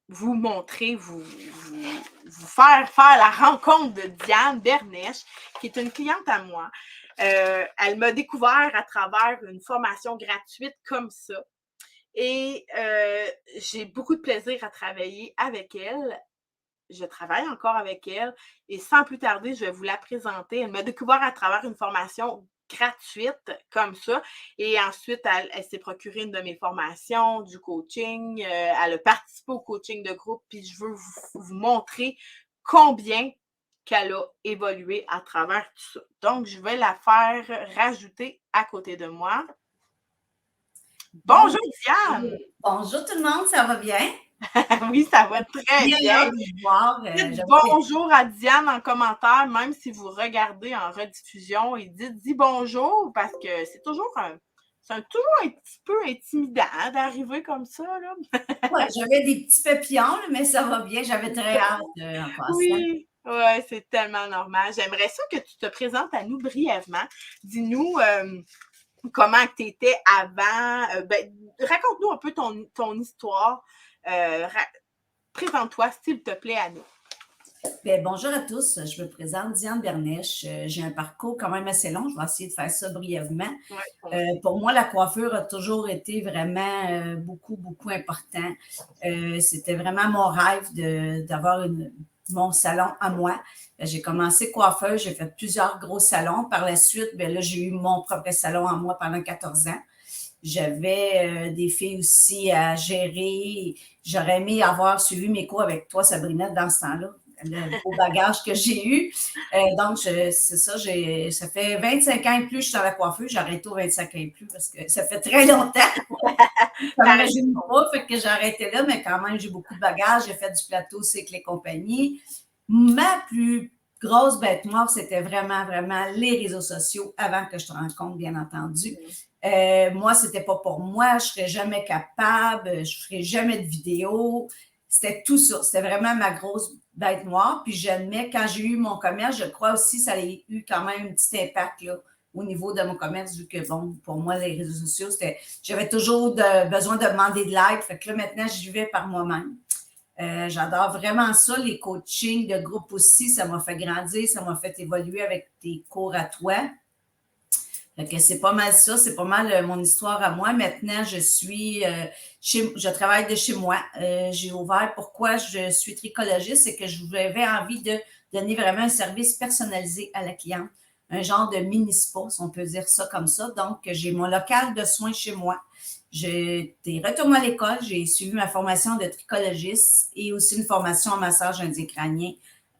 vous montrer, vous faire la rencontre de Diane Bernèche, qui est une cliente à moi. Elle m'a découvert à travers une formation gratuite comme ça. Et j'ai beaucoup de plaisir à travailler avec elle. Je travaille encore avec elle et sans plus tarder, je vais vous la présenter. Elle m'a découvert à travers une formation gratuite comme ça et ensuite, elle s'est procurée une de mes formations, du coaching. Elle a participé au coaching de groupe puis je veux vous montrer combien qu'elle a évolué à travers tout ça. Donc, je vais la faire rajouter à côté de moi. Bonjour Diane! Bonjour tout le monde, ça va bien? Oui, ça va très bien. De vous voir. Dites bonjour à Diane en commentaire, même si vous regardez en rediffusion, et dis bonjour parce que c'est toujours toujours un petit peu intimidant d'arriver comme ça. Là. Ouais, j'avais des petits papillons, mais ça va bien. J'avais très hâte en passant. Oui, ouais, c'est tellement normal. J'aimerais ça que tu te présentes à nous brièvement. Dis-nous comment tu étais avant. Raconte-nous un peu ton histoire. Présente-toi, s'il te plaît, à nous. Bien, bonjour à tous, je me présente Diane Bernèche. J'ai un parcours quand même assez long, je vais essayer de faire ça brièvement. Pour moi, la coiffure a toujours été vraiment beaucoup, beaucoup important. C'était vraiment mon rêve d'avoir mon salon à moi. J'ai commencé coiffeuse, j'ai fait plusieurs gros salons. Par la suite, bien là, j'ai eu mon propre salon à moi pendant 14 ans. J'avais des filles aussi à gérer. J'aurais aimé avoir suivi mes cours avec toi, Sabrina, dans ce temps-là. Le beau bagage que j'ai eu. Donc, c'est ça, ça fait 25 ans et plus que je suis dans la coiffure. J'ai arrêté aux 25 ans et plus parce que ça fait très longtemps. Ça ne m'imagine pas, fait que j'ai arrêté là, mais quand même, j'ai beaucoup de bagages. J'ai fait du plateau aussi avec les compagnies. Ma plus grosse bête noire, c'était vraiment, vraiment les réseaux sociaux avant que je te rencontre, bien entendu. Moi, c'était pas pour moi. Je serais jamais capable. Je ferais jamais de vidéo. C'était tout ça. C'était vraiment ma grosse bête noire. Puis j'admets, quand j'ai eu mon commerce, je crois aussi que ça a eu quand même un petit impact là, au niveau de mon commerce, vu que, bon, pour moi, les réseaux sociaux, j'avais toujours besoin de demander de l'aide. Fait que là, maintenant, j'y vais par moi-même. J'adore vraiment ça, les coachings de groupe aussi. Ça m'a fait grandir, ça m'a fait évoluer avec tes cours à toi. Fait que c'est pas mal ça, c'est pas mal mon histoire à moi. Maintenant, je travaille de chez moi. J'ai ouvert, pourquoi je suis tricologiste, c'est que j'avais envie de donner vraiment un service personnalisé à la cliente, un genre de mini-spa, si on peut dire ça comme ça. Donc, j'ai mon local de soins chez moi. J'étais retournée à l'école, j'ai suivi ma formation de tricologiste et aussi une formation en massage indien-crânien,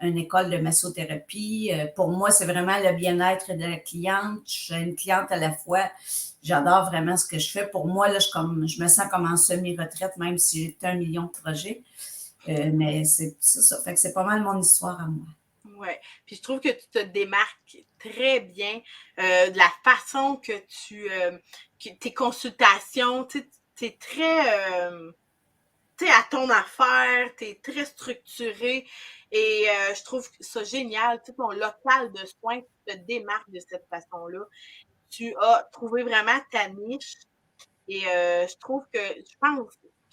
une école de massothérapie. Pour moi, c'est vraiment le bien-être de la cliente. J'ai une cliente à la fois. J'adore vraiment ce que je fais. Pour moi, là, je me sens comme en semi-retraite, même si j'ai 1 million de projets. Mais c'est ça. Fait que c'est pas mal mon histoire à moi. Oui. Puis je trouve que tu te démarques très bien de la façon que tes consultations, tu es très à ton affaire, tu es très structuré et je trouve ça génial. Tu sais, ton local de soins, tu te démarques de cette façon-là. Tu as trouvé vraiment ta niche et je pense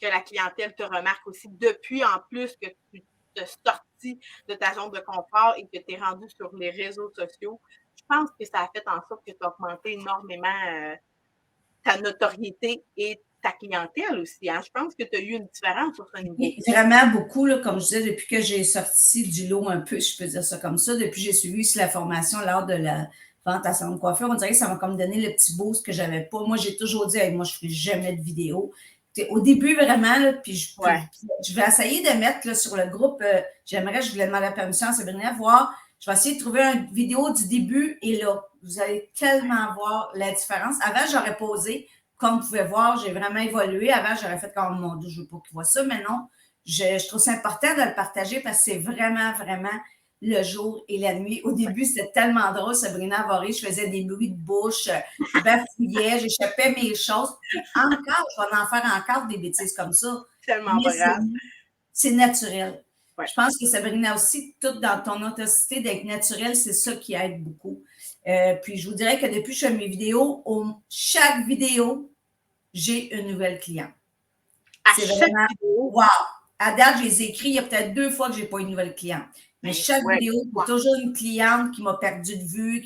que la clientèle te remarque aussi depuis en plus que tu te sorti de ta zone de confort et que tu es rendu sur les réseaux sociaux. Je pense que ça a fait en sorte que tu as augmenté énormément ta notoriété et ta clientèle aussi. Hein? Je pense que tu as eu une différence sur ce niveau. Oui, vraiment beaucoup, là, comme je disais, depuis que j'ai sorti du lot un peu, je peux dire ça comme ça, depuis que j'ai suivi la formation lors de la vente à salon de coiffure, on dirait que ça m'a comme donné le petit boost que j'avais pas. Moi, j'ai toujours dit, hey, moi, je ne ferai jamais de vidéo. Au début, vraiment, là, puis je vais essayer de mettre là, sur le groupe, je voulais demander la permission à Sabrina, je vais essayer de trouver une vidéo du début et là, vous allez tellement voir la différence. Avant, j'aurais posé, comme vous pouvez voir, j'ai vraiment évolué. Avant, j'aurais fait comme mon Dieu, je ne veux pas qu'ils voient ça, mais non, je trouve ça important de le partager parce que c'est vraiment, vraiment le jour et la nuit. Au début, c'était tellement drôle, Sabrina Avoré, je faisais des bruits de bouche, je bafouillais, j'échappais mes choses. Puis encore, je vais en faire encore des bêtises comme ça. Tellement grave. C'est naturel. Ouais. Je pense que Sabrina aussi, tout dans ton authenticité d'être naturel, c'est ça qui aide beaucoup. Puis je vous dirais que depuis que je fais mes vidéos, chaque vidéo, j'ai une nouvelle cliente. À chaque vidéo? Wow! à date, je les ai écrits, il y a peut-être 2 fois que je n'ai pas eu de nouvelle cliente. Mais chaque vidéo, il y a toujours une cliente qui m'a perdu de vue,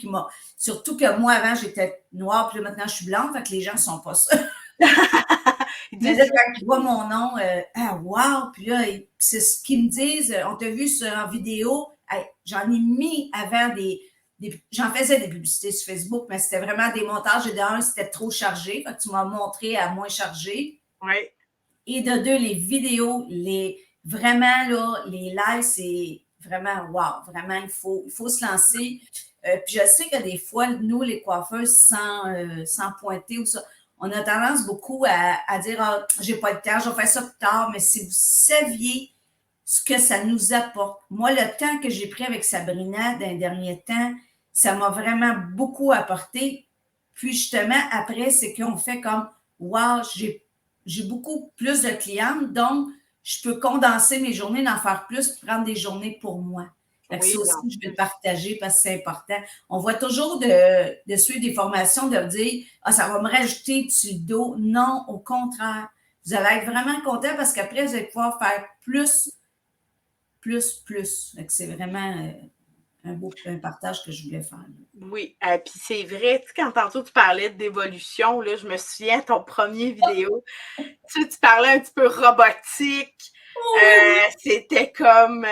surtout que moi, avant, j'étais noire, puis là, maintenant, je suis blanche, fait que les gens ne sont pas ça. Mais là, quand ils voient mon nom, ah, wow! Puis là, c'est ce qu'ils me disent, on t'a vu en vidéo, j'en ai mis avant j'en faisais des publicités sur Facebook, mais c'était vraiment des montages. Et de un, c'était trop chargé, fait que tu m'as montré à moins chargé. Oui. Et de deux, les vidéos, vraiment, là, les lives, c'est vraiment, wow, vraiment, il faut se lancer. Puis je sais que des fois, nous, les coiffeuses, sans pointer ou ça, on a tendance beaucoup à dire, ah, j'ai pas le temps, je vais faire ça plus tard. Mais si vous saviez ce que ça nous apporte. Moi, le temps que j'ai pris avec Sabrina dans les derniers temps, ça m'a vraiment beaucoup apporté. Puis justement, après, c'est qu'on fait comme, wow, j'ai beaucoup plus de clientes, donc je peux condenser mes journées, d'en faire plus, prendre des journées pour moi. Fait que ça aussi, je vais le partager parce que c'est important. On voit toujours de suivre des formations, de dire, ah, ça va me rajouter du dos. Non, au contraire. Vous allez être vraiment content parce qu'après, vous allez pouvoir faire plus. C'est vraiment un partage que je voulais faire. Oui, puis c'est vrai, tu sais, quand tantôt tu parlais d'évolution, là, je me souviens, ton premier vidéo, tu parlais un petit peu robotique, c'était comme,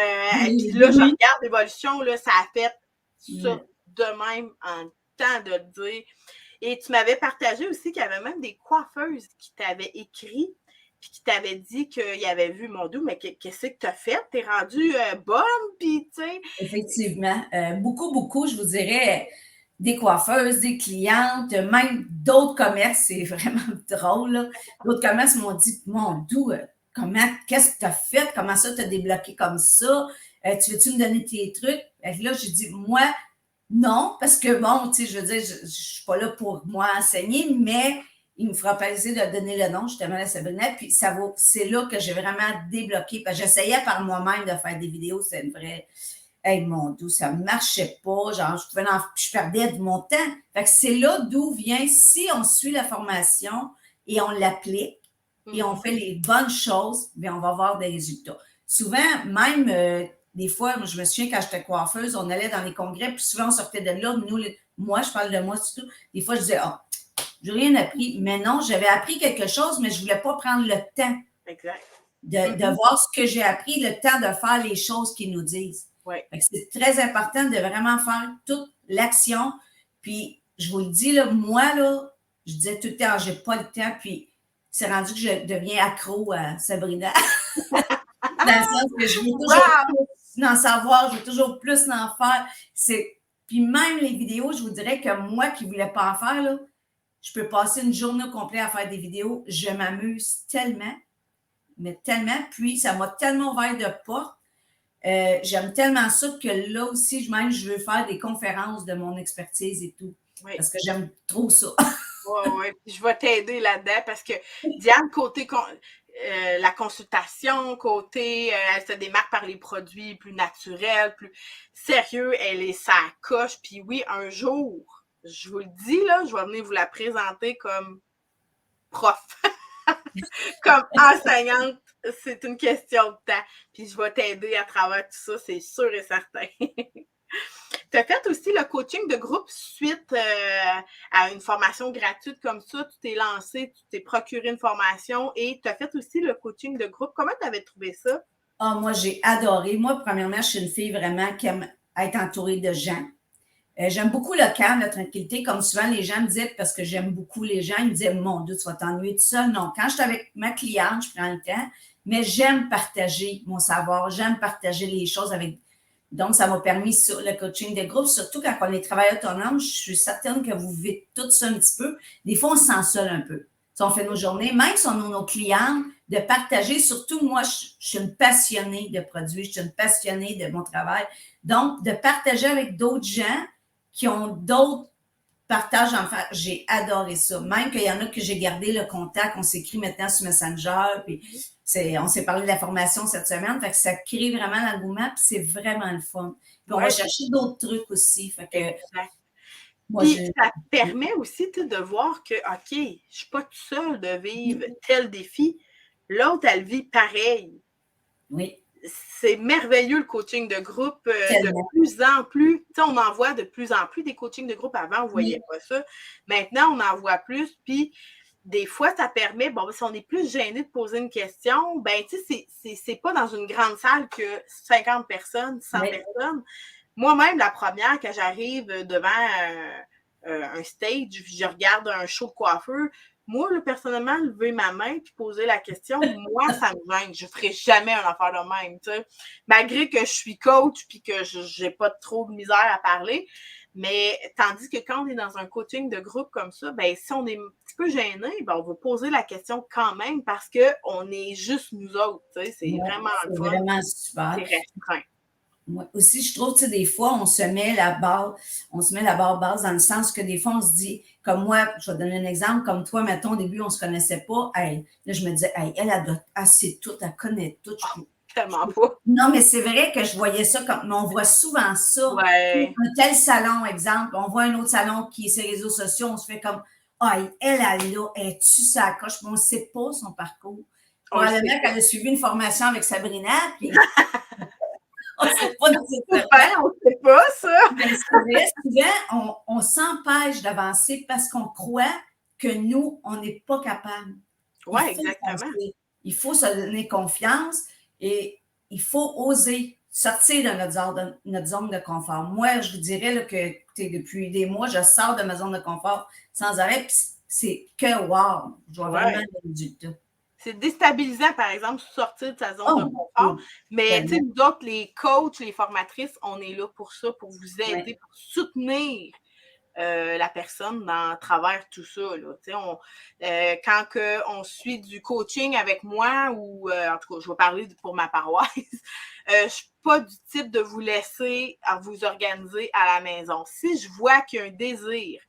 puis là, je regarde l'évolution, là, ça a fait ça de même en temps de le dire. Et tu m'avais partagé aussi qu'il y avait même des coiffeuses qui t'avaient écrit puis qui t'avaient dit qu'ils avaient vu mon dos, mais qu'est-ce que tu as fait? T'es rendue bonne, puis tu sais. Effectivement. Beaucoup, je vous dirais, des coiffeuses, des clientes, même d'autres commerces, c'est vraiment drôle. Là. D'autres commerces m'ont dit, mon doux, qu'est-ce que tu as fait? Comment ça t'as débloqué comme ça? Tu veux-tu me donner tes trucs? Et là, j'ai dit, moi, non, parce que bon, tu sais, je veux dire, je ne suis pas là pour moi enseigner, mais il me fera plaisir de donner le nom justement à Sabrina. Puis c'est là que j'ai vraiment débloqué. Parce que j'essayais par moi-même de faire des vidéos, c'est une vraie. Hey, mon Dieu, ça ne marchait pas. Genre, je perdais de mon temps. Fait que c'est là d'où vient, si on suit la formation et on l'applique et on fait les bonnes choses, bien, on va avoir des résultats. Souvent, même des fois, je me souviens quand j'étais coiffeuse, on allait dans les congrès, puis souvent on sortait de là. Moi, je parle de moi surtout. Des fois, je disais, oh, j'ai rien appris. Mais non, j'avais appris quelque chose, mais je ne voulais pas prendre le temps de voir ce que j'ai appris, le temps de faire les choses qu'ils nous disent. Ouais. C'est très important de vraiment faire toute l'action. Puis, je vous le dis, là, moi, là, je disais tout le temps, j'ai pas le temps. Puis, c'est rendu que je deviens accro à Sabrina. Dans le sens que je veux toujours plus en savoir, je veux toujours plus en faire. Puis, même les vidéos, je vous dirais que moi qui ne voulais pas en faire, là, je peux passer une journée complète à faire des vidéos. Je m'amuse tellement, mais tellement. Puis, ça m'a tellement ouvert de portes. J'aime tellement ça que là aussi, je veux faire des conférences de mon expertise et tout. Oui. Parce que j'aime trop ça. Oui. Je vais t'aider là-dedans parce que Diane, côté la consultation, côté elle se démarque par les produits plus naturels, plus sérieux, elle est sa coche. Puis oui, un jour, je vous le dis, là, je vais venir vous la présenter comme prof, comme enseignante. C'est une question de temps. Puis je vais t'aider à travers tout ça, c'est sûr et certain. Tu as fait aussi le coaching de groupe suite à une formation gratuite comme ça. Tu t'es lancé, tu t'es procuré une formation et tu as fait aussi le coaching de groupe. Comment tu avais trouvé ça? Ah, moi, j'ai adoré. Moi, premièrement, je suis une fille vraiment qui aime être entourée de gens. J'aime beaucoup le calme, la tranquillité. Comme souvent, les gens me disaient, parce que j'aime beaucoup les gens, ils me disaient, mon Dieu, tu vas t'ennuyer tout seul. Non, quand je suis avec ma cliente, je prends le temps, mais j'aime partager mon savoir, j'aime partager les choses avec. Donc, ça m'a permis sur le coaching de groupe, surtout quand on est travailleur autonome, je suis certaine que vous vivez tout ça un petit peu. Des fois, on se sent seul un peu. Si on fait nos journées, même si on a nos clientes, de partager. Surtout, moi, je suis une passionnée de produits, je suis une passionnée de mon travail. Donc, de partager avec d'autres gens qui ont d'autres partages en fait. J'ai adoré ça. Même qu'il y en a que j'ai gardé le contact, on s'écrit maintenant sur Messenger, puis on s'est parlé de la formation cette semaine, fait que ça crée vraiment l'engouement, puis c'est vraiment le fun. Puis on va chercher d'autres trucs aussi. Fait que, puis ça permet aussi de voir que, OK, je ne suis pas toute seule de vivre tel défi. L'autre, elle vit pareil. Oui. C'est merveilleux le coaching de groupe de Tellement. plus en plus. Tu sais, on en voit de plus en plus des coachings de groupe. Avant, on ne voyait pas ça. Maintenant, on en voit plus. Puis, des fois, ça permet, bon, si on est plus gêné de poser une question, ben, tu sais, c'est pas dans une grande salle que 50 personnes, 100 personnes. Moi-même, la première, quand j'arrive devant un stage, je regarde un show de coiffeur, moi, là, personnellement, lever ma main puis poser la question, moi, ça me gêne. Je ne ferai jamais un affaire de même, tu sais. Malgré que je suis coach puis que je n'ai pas trop de misère à parler. Mais tandis que quand on est dans un coaching de groupe comme ça, ben si on est un petit peu gêné, ben on va poser la question quand même parce qu'on est juste nous autres. Tu sais, c'est vraiment le fun. Vraiment super. C'est restreint. Moi aussi, je trouve, tu sais, des fois, on se met la barre basse dans le sens que des fois, on se dit, comme moi, je vais donner un exemple, comme toi, mettons, au début, on ne se connaissait pas. Hey, là, je me disais, hey, elle sait tout, elle connaît tout. Tellement pas. Non, mais c'est vrai que je voyais ça comme, mais on voit souvent ça. Ouais. Un tel salon, exemple, on voit un autre salon qui est sur les réseaux sociaux, on se fait comme, ah, elle là, es-tu sa coche? Mais on ne sait pas son parcours. Probablement qu'elle a suivi une formation avec Sabrina, puis on ne sait pas nécessairement. On ne sait pas ça. Mais c'est vrai, souvent, on s'empêche d'avancer parce qu'on croit que nous, on n'est pas capable. Oui, exactement. Il faut se donner confiance et il faut oser sortir de notre zone de confort. Moi, je vous dirais là, que depuis des mois, je sors de ma zone de confort sans arrêt, puis c'est que wow, je vois vraiment le résultat. C'est déstabilisant, par exemple, sortir de sa zone de confort. Mais tu sais, nous autres, les coachs, les formatrices, on est là pour ça, pour vous aider, pour soutenir la personne dans travers tout ça. Là. Quand on suit du coaching avec moi, ou en tout cas, je vais parler pour ma paroisse, je ne suis pas du type de vous laisser à vous organiser à la maison. Si je vois qu'il y a un désir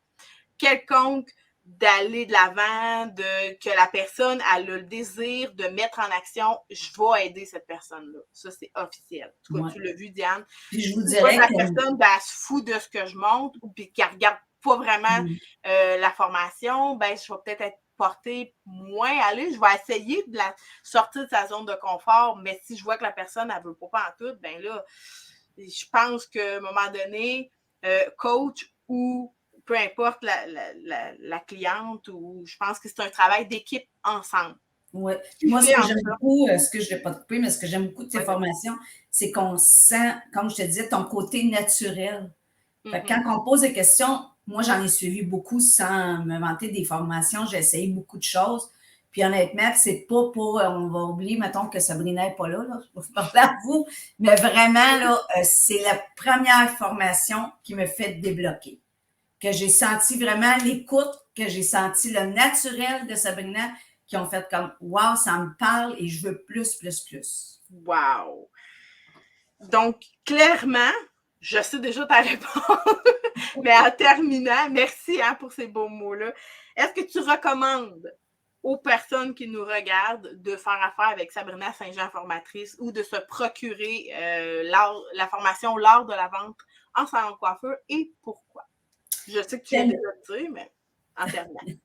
quelconque d'aller de l'avant, que la personne a le désir de mettre en action, je vais aider cette personne-là. Ça, c'est officiel. En tout cas, tu l'as vu, Diane. Puis je vous dirais la personne elle se fout de ce que je montre ou puis qu'elle ne regarde pas vraiment la formation, ben, je vais peut-être être portée moins à aller. Je vais essayer de la sortir de sa zone de confort, mais si je vois que la personne ne veut pas en tout, ben là, je pense qu'à un moment donné, coach ou peu importe la cliente, ou je pense que c'est un travail d'équipe ensemble. Oui. Moi, ce que j'aime beaucoup, ce que je ne vais pas te couper, mais ce que j'aime beaucoup de tes formations, c'est qu'on sent, comme je te disais, ton côté naturel. Fait que quand on pose des questions, moi, j'en ai suivi beaucoup sans me vanter des formations. J'ai essayé beaucoup de choses. Puis honnêtement, c'est pas pour, on va oublier, mettons que Sabrina n'est pas là, je vais vous parler à vous, mais vraiment, là, c'est la première formation qui me fait débloquer. Que j'ai senti vraiment l'écoute, que j'ai senti le naturel de Sabrina, qui ont fait comme, wow, ça me parle et je veux plus, plus, plus. Wow! Donc, clairement, je sais déjà ta réponse, mais en terminant, merci pour ces beaux mots-là. Est-ce que tu recommandes aux personnes qui nous regardent de faire affaire avec Sabrina Saint-Jean, formatrice, ou de se procurer la formation L'art de la vente en salon de coiffeur, et pourquoi? Je sais que tu viens déjà de dire, mais en terminant.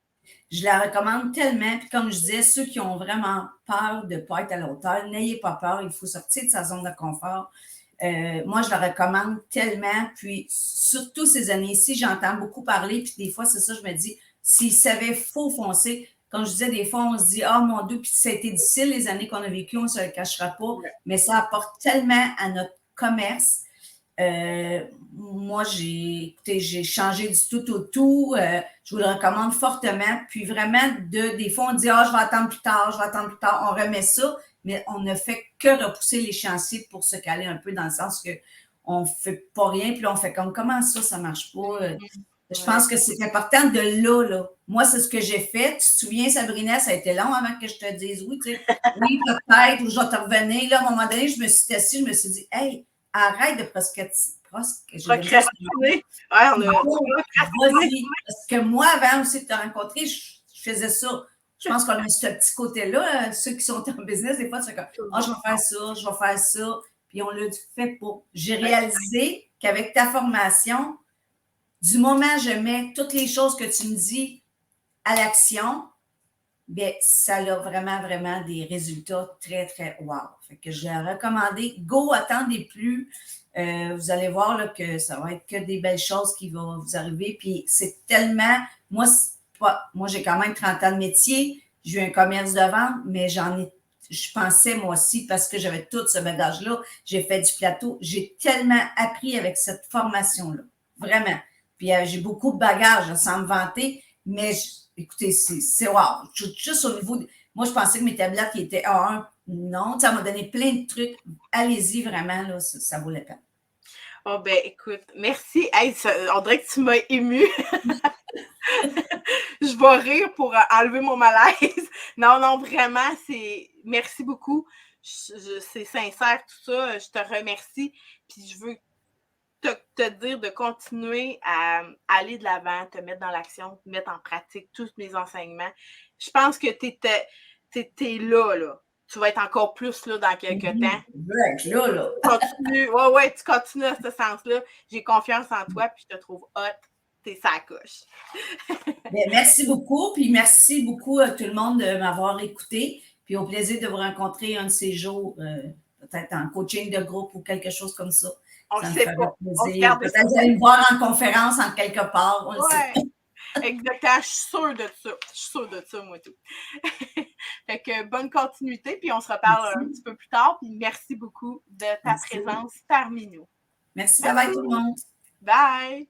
Je la recommande tellement. Puis comme je disais, ceux qui ont vraiment peur de ne pas être à la hauteur, n'ayez pas peur. Il faut sortir de sa zone de confort. Moi, je la recommande tellement. Puis surtout ces années-ci, j'entends beaucoup parler. Puis des fois, c'est ça, je me dis, s'ils savaient, faut foncer. Comme je disais, des fois, on se dit, ah, mon Dieu, puis ça a été difficile les années qu'on a vécues, on ne se le cachera pas. Mais ça apporte tellement à notre commerce. Moi, j'ai changé du tout au tout. Je vous le recommande fortement. Puis vraiment, des fois, on dit, je vais attendre plus tard, on remet ça, mais on ne fait que repousser l'échéancier pour se caler un peu dans le sens que on ne fait pas rien, puis on fait comme, comment ça marche pas? Je pense que c'est important de là. Moi, c'est ce que j'ai fait. Tu te souviens, Sabrina, ça a été long avant que je te dise oui, tu sais, oui, peut-être, ou je vais te revenir. Là, à un moment donné, je me suis assise, je me suis dit, hey, arrête de procrastiner. Procrastiner. Vas-y. Parce que moi, avant aussi de te rencontrer, je faisais ça. Je pense qu'on a ce petit côté-là, ceux qui sont en business, des fois, c'est comme, je vais faire ça. Puis on le fait pas. J'ai réalisé qu'avec ta formation, du moment où je mets toutes les choses que tu me dis à l'action, bien, ça a vraiment, vraiment des résultats très, très wow. Fait que je l'ai recommandé. Go, attendez plus. Vous allez voir là, que ça va être que des belles choses qui vont vous arriver. Puis c'est tellement, moi, moi j'ai quand même 30 ans de métier, j'ai eu un commerce de vente, mais je pensais moi aussi, parce que j'avais tout ce bagage-là, j'ai fait du plateau, j'ai tellement appris avec cette formation-là, vraiment. Puis j'ai beaucoup de bagages, sans me vanter, mais écoutez, c'est wow. Juste au niveau, moi je pensais que mes tablettes qui étaient A1, non, ça m'a donné plein de trucs. Allez-y vraiment, là, ça vaut la peine. Oh ben écoute, merci. Hey, on dirait que tu m'as émue. Je vais rire pour enlever mon malaise. Non, non, vraiment, merci beaucoup. C'est sincère tout ça. Je te remercie. Puis je veux te dire de continuer à aller de l'avant, te mettre dans l'action, mettre en pratique tous mes enseignements. Je pense que tu es là. Tu vas être encore plus là dans quelques temps. Je là, là. Tu continues à ce sens-là. J'ai confiance en toi, puis je te trouve hot. T'es sa coche. Bien, merci beaucoup, puis merci beaucoup à tout le monde de m'avoir écouté, puis au plaisir de vous rencontrer un de ces jours, peut-être en coaching de groupe ou quelque chose comme ça. On Ça ne me sait ferait pas. On se plaisir. garde Peut-être ça. que vous allez me voir en conférence en quelque part, on le sait. Ouais, exactement. Je suis sûre de ça. Je suis sûre de ça, moi, tout. Fait que bonne continuité, puis on se reparle un petit peu plus tard. Puis merci beaucoup de ta présence parmi nous. Merci, bye bye tout le monde. Bye!